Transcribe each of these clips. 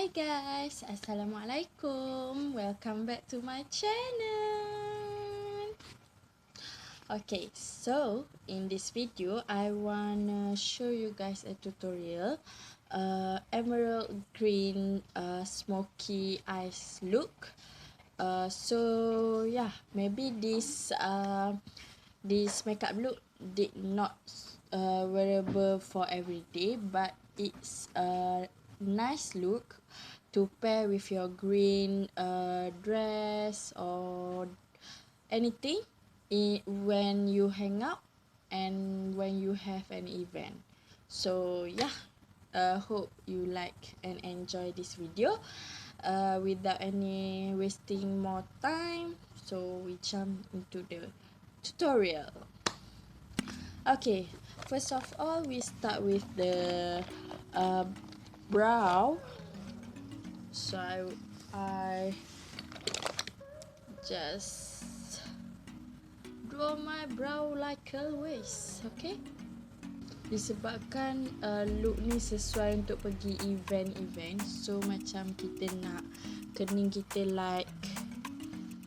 Hi guys, Assalamualaikum. Welcome back to my channel. Okay, so in this video I wanna show you guys a tutorial emerald green smoky eyes look. So yeah, maybe this makeup look did not wearable for every day, but it's a nice look to pair with your green dress or anything when you hang out and when you have an event. So yeah, hope you like and enjoy this video. Without any wasting more time, so we jump into the tutorial. Okay, first of all we start with the brow. So I just draw my brow like always. Okay, disebabkan look ni sesuai untuk pergi event-event, so macam kita nak kening kita like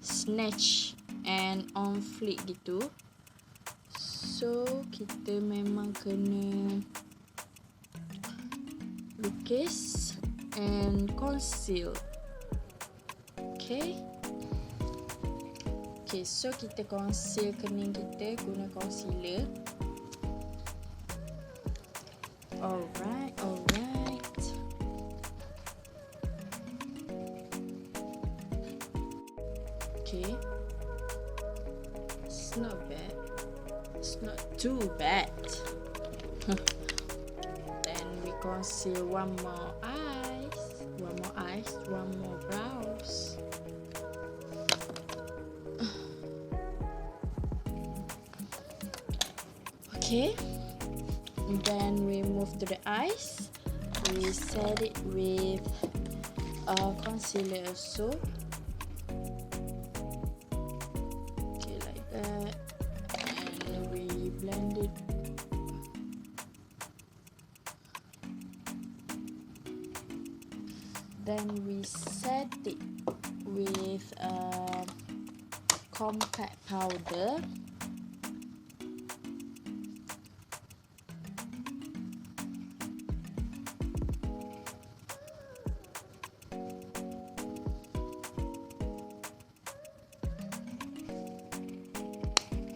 snatch and on flick gitu. So kita memang kena lukis and conceal. Okay, so kita conceal kening kita guna concealer. Alright. Okay, it's not bad. It's not too bad. Then we conceal one more eyes, one more brows. Okay, then we move to the eyes. We set it with concealer also. Okay, like that. And we blend it. Then we set it with compact powder.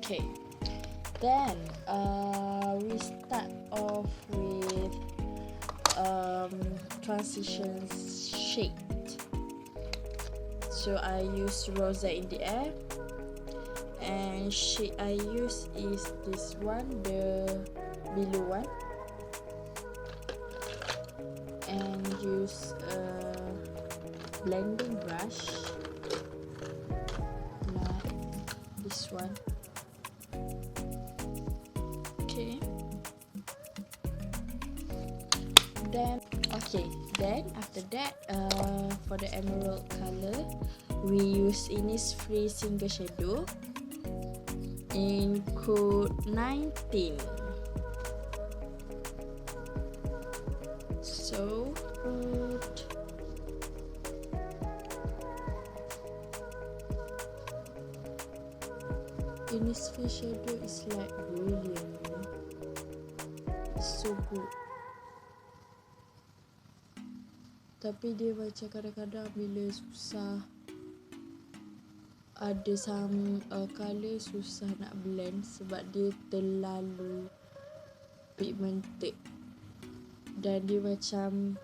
Okay, then we start off with transition shade. So I use Rose in the Air, and shade I use is this one, the blue one, and use a blending brush like this one. Okay, then after that for the emerald color we use Innisfree single shadow in code 19. So good. Innisfree shadow is like brilliant, you know? It's so good. Tapi dia macam kadang-kadang bila susah ada some colour susah nak blend sebab dia terlalu pigmented, dan dia macam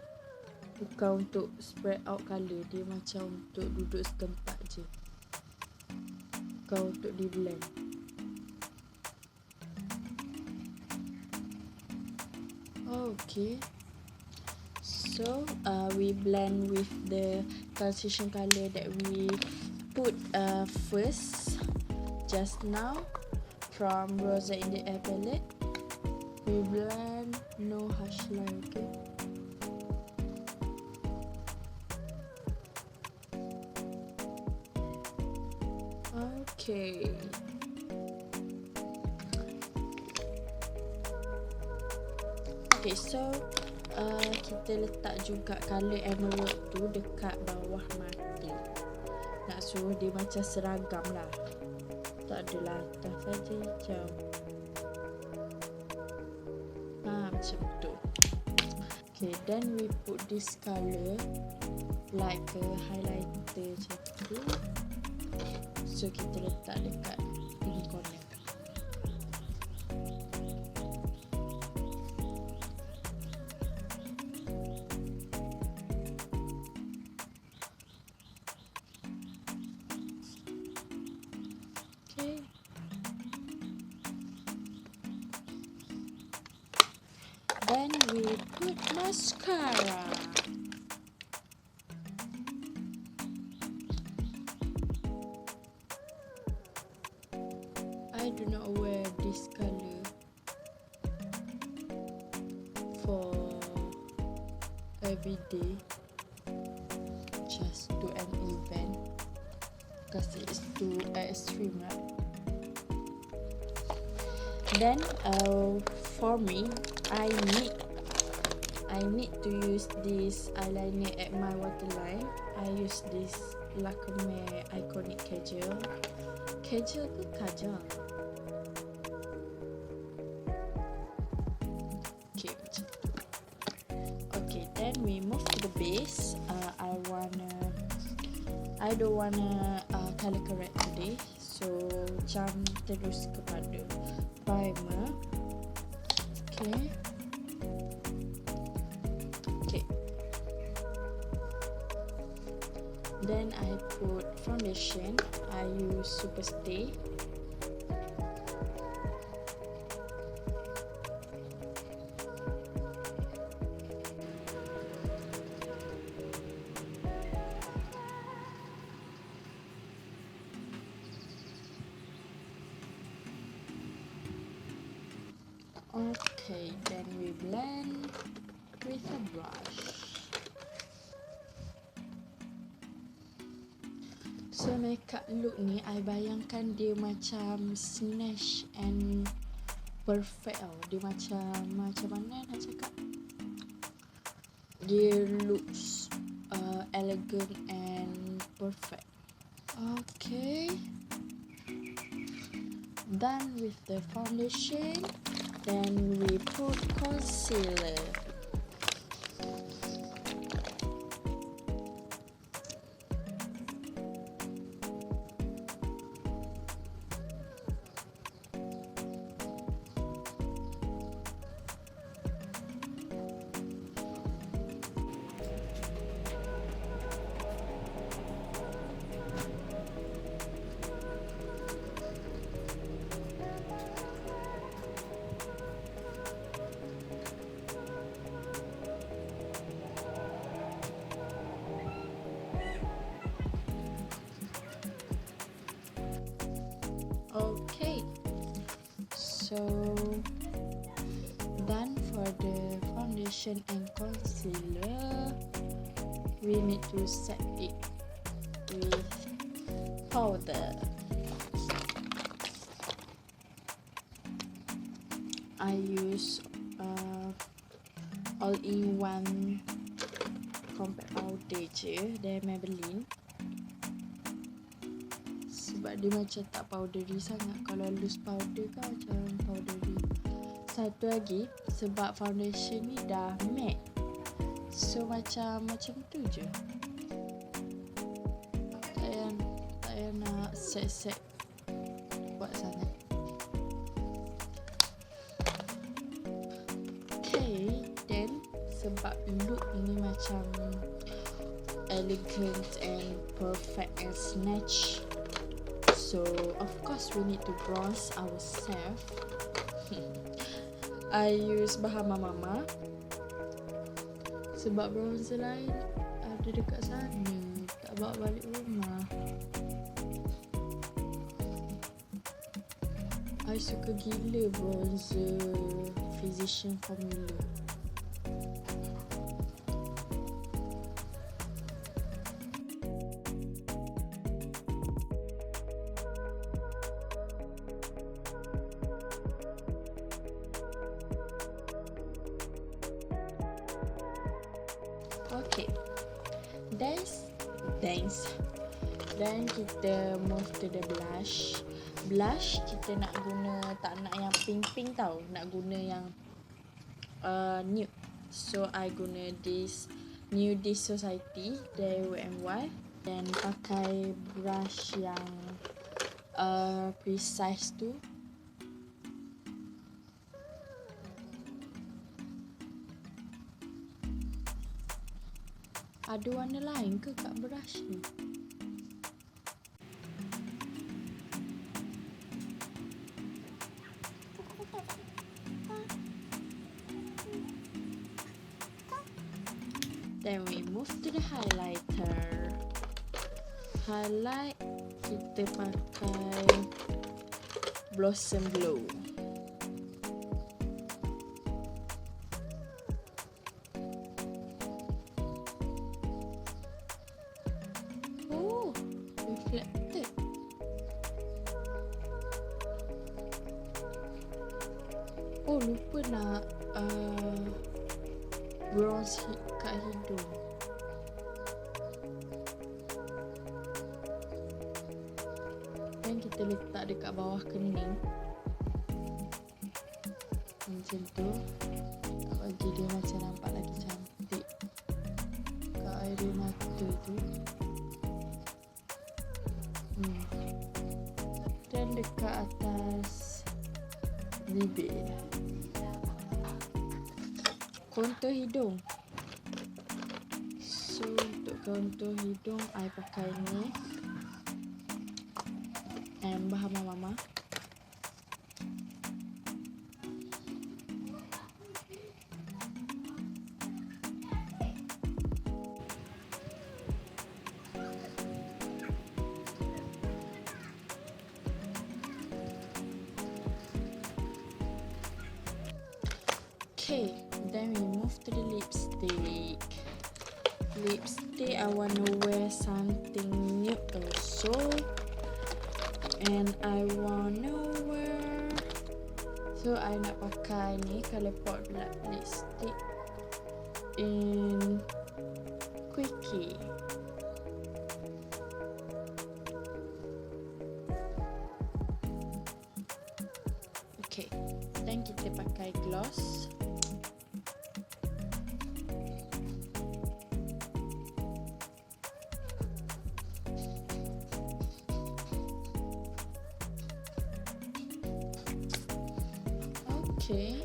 bukan untuk spread out colour, dia macam untuk duduk setempat je, bukan untuk di blend. Okay, so we blend with the transition color that we put first just now from Rose in the Air palette. We blend, no harsh line. Okay. Okay, so kita letak juga color emerald tu dekat bawah mata. Nak suruh dia macam seragam lah, tak adalah atas saja hijau. Macam tu. Okay, then we put this color like a highlighter macam tu. So kita letak dekat ini corner. Okay. Then we put mascara. I do not wear this color for every day, just to an event, because it's too extreme, right? Then for me, I need to use this eyeliner at my waterline. I use this Lakme Iconic Kajal. Kajal ke kajal? Okay, macam tu. Okay, then we move to the base. I don't wanna color correct today, so jump terus kepada primer. Okay. Then I put foundation. I use Super Stay. Okay, then we blend with a brush. So makeup look ni, I bayangkan dia macam snatch and perfect tau. Dia macam mana nak cakap? Dia looks elegant and perfect. Okay. Done with the foundation. Then we put concealer. Okay, so done for the foundation and concealer. We need to set it with powder. I use all-in-one compact powder je dari Maybelline. Sebab dia macam tak powdery sangat. Kalau loose powder kan macam powdery. Satu lagi, sebab foundation ni dah matte, so macam tu je. Tak payah nak set buat sangat. Okay, then sebab look ni macam elegant and perfect and snatch, so of course we need to bronze ourselves. I use Bahama Mama sebab bronzer lain ada dekat sana, tak bawa balik rumah. I suka gila bronzer Physician Formula. Okay, then kita move to the blush. Blush kita nak guna, tak nak yang pink tau, nak guna yang nude. So I guna this Nude Society dari WMY, dan pakai brush yang precise tu. Ada warna lain ke kat brush ni? Then we move to the highlighter. Highlight kita pakai Blossom Glow. Oh, reflected. Oh, lupa nak bronze kat hidung. Dan kita letak dekat bawah kening. Macam tu. Bagi dia macam nampak lagi cantik. Kat area mata tu. Dan dekat atas bibir. Kontur hidung. So untuk kontur hidung I pakai ni bahan mama. Okay, then we move to the lipstick. Lipstick, I wanna wear something nude also, and I wanna wear. So I nak pakai ni Colourpop black lipstick in Quickie. Okay, then kita pakai gloss. Okay,